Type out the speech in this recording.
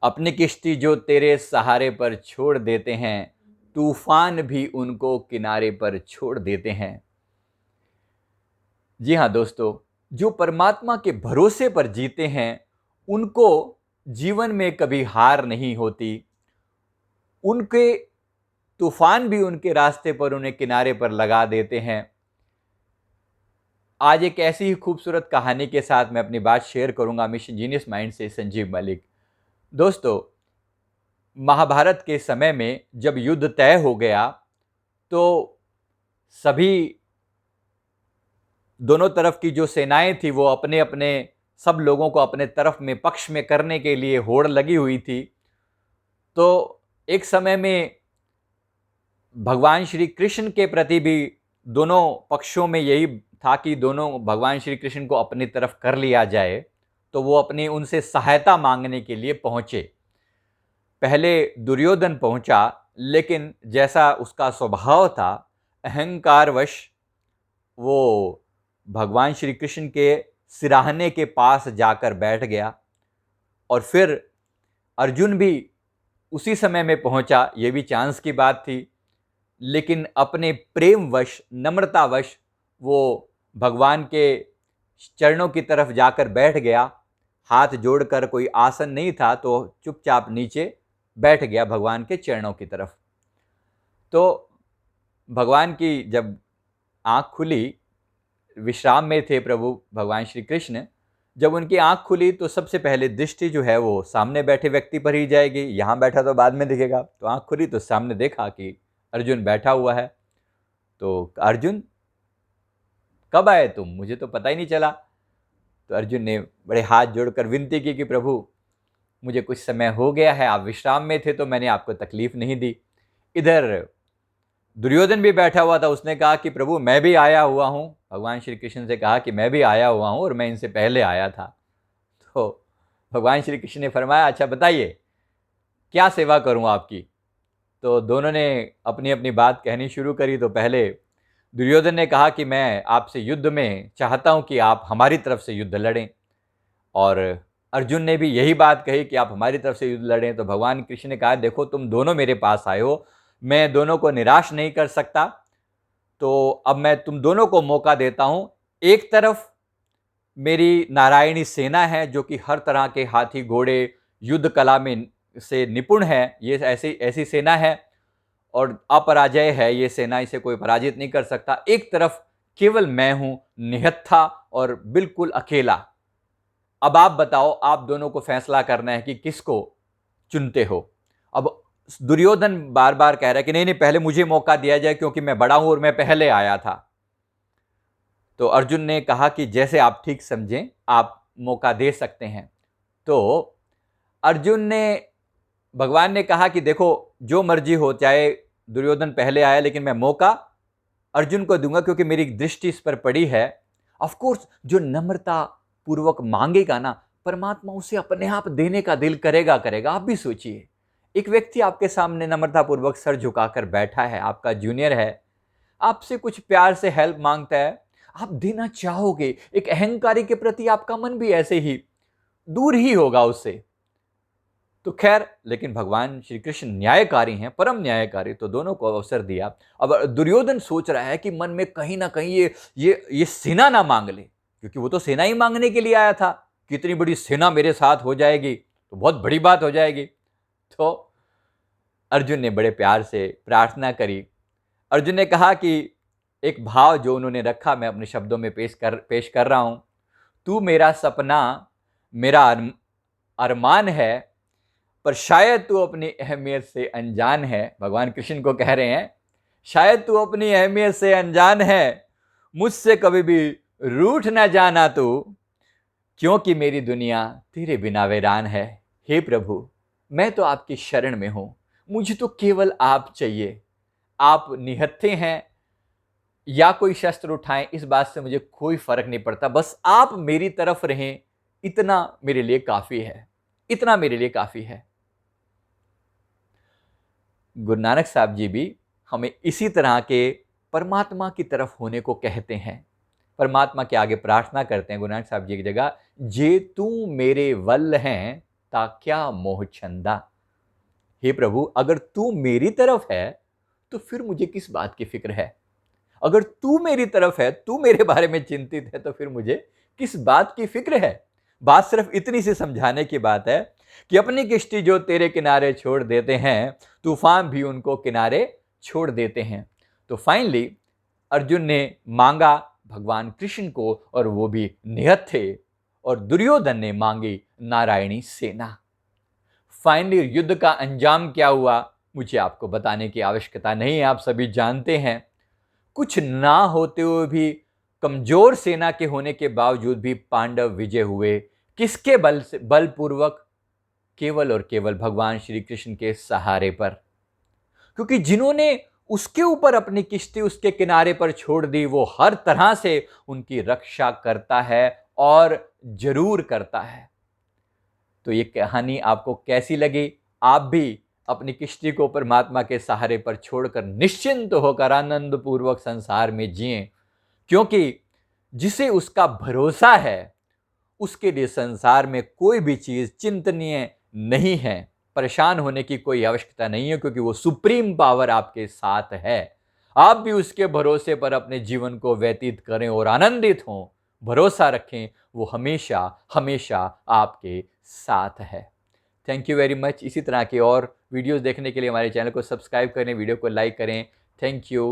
अपनी किश्ती जो तेरे सहारे पर छोड़ देते हैं, तूफान भी उनको किनारे पर छोड़ देते हैं। जी हाँ दोस्तों, जो परमात्मा के भरोसे पर जीते हैं, उनको जीवन में कभी हार नहीं होती। उनके तूफान भी उनके रास्ते पर उन्हें किनारे पर लगा देते हैं। आज एक ऐसी ही खूबसूरत कहानी के साथ मैं अपनी बात शेयर करूंगा मिशन जीनियस माइंड से संजीव मलिक। दोस्तों, महाभारत के समय में जब युद्ध तय हो गया, तो सभी दोनों तरफ की जो सेनाएं थी वो अपने अपने सब लोगों को अपने तरफ में पक्ष में करने के लिए होड़ लगी हुई थी। तो एक समय में भगवान श्री कृष्ण के प्रति भी दोनों पक्षों में यही था कि दोनों भगवान श्री कृष्ण को अपनी तरफ कर लिया जाए। तो वो अपनी उनसे सहायता मांगने के लिए पहुंचे। पहले दुर्योधन पहुंचा, लेकिन जैसा उसका स्वभाव था, अहंकारवश वो भगवान श्री कृष्ण के सिराहने के पास जाकर बैठ गया। और फिर अर्जुन भी उसी समय में पहुंचा। ये भी चांस की बात थी, लेकिन अपने प्रेमवश, नम्रतावश वो भगवान के चरणों की तरफ जाकर बैठ गया। हाथ जोड़कर, कोई आसन नहीं था, तो चुपचाप नीचे बैठ गया भगवान के चरणों की तरफ। तो भगवान की जब आंख खुली, विश्राम में थे प्रभु भगवान श्री कृष्ण। जब उनकी आंख खुली तो सबसे पहले दृष्टि जो है वो सामने बैठे व्यक्ति पर ही जाएगी। यहाँ बैठा तो बाद में दिखेगा। तो आंख खुली तो सामने देखा कि अर्जुन बैठा हुआ है। तो अर्जुन, कब आए तुम? मुझे तो पता ही नहीं चला। तो अर्जुन ने बड़े हाथ जोड़कर विनती की कि प्रभु, मुझे कुछ समय हो गया है, आप विश्राम में थे तो मैंने आपको तकलीफ नहीं दी। इधर दुर्योधन भी बैठा हुआ था। उसने कहा कि प्रभु, मैं भी आया हुआ हूं। भगवान श्री कृष्ण से कहा कि मैं भी आया हुआ हूं और मैं इनसे पहले आया था। तो भगवान श्री कृष्ण ने फरमाया, अच्छा बताइए, क्या सेवा करूं आपकी? तो दोनों ने अपनी अपनी बात कहनी शुरू करी। तो पहले दुर्योधन ने कहा कि मैं आपसे युद्ध में चाहता हूं कि आप हमारी तरफ से युद्ध लड़ें। और अर्जुन ने भी यही बात कही कि आप हमारी तरफ से युद्ध लड़ें। तो भगवान कृष्ण ने कहा, देखो तुम दोनों मेरे पास आए हो, मैं दोनों को निराश नहीं कर सकता। तो अब मैं तुम दोनों को मौका देता हूं। एक तरफ मेरी नारायणी सेना है, जो कि हर तरह के हाथी घोड़े युद्ध कला में से निपुण है। ये ऐसी ऐसी सेना है और अपराजय है ये सेना, इसे कोई पराजित नहीं कर सकता। एक तरफ केवल मैं हूं, निहत्था और बिल्कुल अकेला। अब आप बताओ, आप दोनों को फैसला करना है कि किसको चुनते हो। अब दुर्योधन बार बार कह रहा है कि नहीं नहीं, पहले मुझे मौका दिया जाए क्योंकि मैं बड़ा हूं और मैं पहले आया था। तो अर्जुन ने कहा कि जैसे आप ठीक समझें, आप मौका दे सकते हैं। तो अर्जुन ने, भगवान ने कहा कि देखो जो मर्जी हो, चाहे दुर्योधन पहले आया, लेकिन मैं मौका अर्जुन को दूंगा क्योंकि मेरी दृष्टि इस पर पड़ी है। ऑफ कोर्स, जो नम्रता पूर्वक मांगेगा ना, परमात्मा उसे अपने आप देने का दिल करेगा करेगा। आप भी सोचिए, एक व्यक्ति आपके सामने नम्रता पूर्वक सर झुकाकर बैठा है, आपका जूनियर है, आपसे कुछ प्यार से हेल्प मांगता है, आप देना चाहोगे। एक अहंकारी के प्रति आपका मन भी ऐसे ही दूर ही होगा उससे। तो खैर, लेकिन भगवान श्री कृष्ण न्यायकारी हैं, परम न्यायकारी, तो दोनों को अवसर दिया। अब दुर्योधन सोच रहा है कि मन में कहीं ना कहीं ये सेना ना मांग ले, क्योंकि वो तो सेना ही मांगने के लिए आया था। कितनी बड़ी सेना मेरे साथ हो जाएगी तो बहुत बड़ी बात हो जाएगी। तो अर्जुन ने बड़े प्यार से प्रार्थना करी। अर्जुन ने कहा कि एक भाव जो उन्होंने रखा, मैं अपने शब्दों में पेश कर रहा हूं। तू मेरा सपना, मेरा अरमान है, पर शायद तू अपनी अहमियत से अनजान है। भगवान कृष्ण को कह रहे हैं, शायद तू अपनी अहमियत से अनजान है, मुझसे कभी भी रूठ ना जाना तू, क्योंकि मेरी दुनिया तेरे बिना वीरान है। हे प्रभु, मैं तो आपकी शरण में हूं, मुझे तो केवल आप चाहिए। आप निहत्थे हैं या कोई शस्त्र उठाएं, इस बात से मुझे कोई फर्क नहीं पड़ता, बस आप मेरी तरफ रहें, इतना मेरे लिए काफी है, इतना मेरे लिए काफी है। गुरु नानक साहब जी भी हमें इसी तरह के परमात्मा की तरफ होने को कहते हैं। परमात्मा के आगे प्रार्थना करते हैं गुरु नानक साहब जी की जगह, जे तू मेरे वल हैं, ता क्या मोह छंदा। हे प्रभु, अगर तू मेरी तरफ है तो फिर मुझे किस बात की फिक्र है। अगर तू मेरी तरफ है, तू मेरे बारे में चिंतित है, तो फिर मुझे किस बात की फिक्र है। बात सिर्फ इतनी सी समझाने की बात है कि अपनी किश्ती जो तेरे किनारे छोड़ देते हैं, तूफान भी उनको किनारे छोड़ देते हैं। तो फाइनली अर्जुन ने मांगा भगवान कृष्ण को, और वो भी निहत थे, और दुर्योधन ने मांगी नारायणी सेना। फाइनली युद्ध का अंजाम क्या हुआ, मुझे आपको बताने की आवश्यकता नहीं है, आप सभी जानते हैं। कुछ ना होते हुए भी, कमजोर सेना के होने के बावजूद भी पांडव विजय हुए। किसके बल से? बलपूर्वक, केवल और केवल भगवान श्री कृष्ण के सहारे पर। क्योंकि जिन्होंने उसके ऊपर अपनी किश्ती उसके किनारे पर छोड़ दी, वो हर तरह से उनकी रक्षा करता है, और जरूर करता है। तो ये कहानी आपको कैसी लगी? आप भी अपनी किश्ती को परमात्मा के सहारे पर छोड़कर निश्चिंत होकर आनंद पूर्वक संसार में जिएं, क्योंकि जिसे उसका भरोसा है उसके लिए संसार में कोई भी चीज चिंतनीय नहीं है। परेशान होने की कोई आवश्यकता नहीं है, क्योंकि वो सुप्रीम पावर आपके साथ है। आप भी उसके भरोसे पर अपने जीवन को व्यतीत करें और आनंदित हों। भरोसा रखें, वो हमेशा हमेशा आपके साथ है। Thank you very much. इसी तरह के और वीडियोस देखने के लिए हमारे चैनल को सब्सक्राइब करें, वीडियो को लाइक करें। Thank you.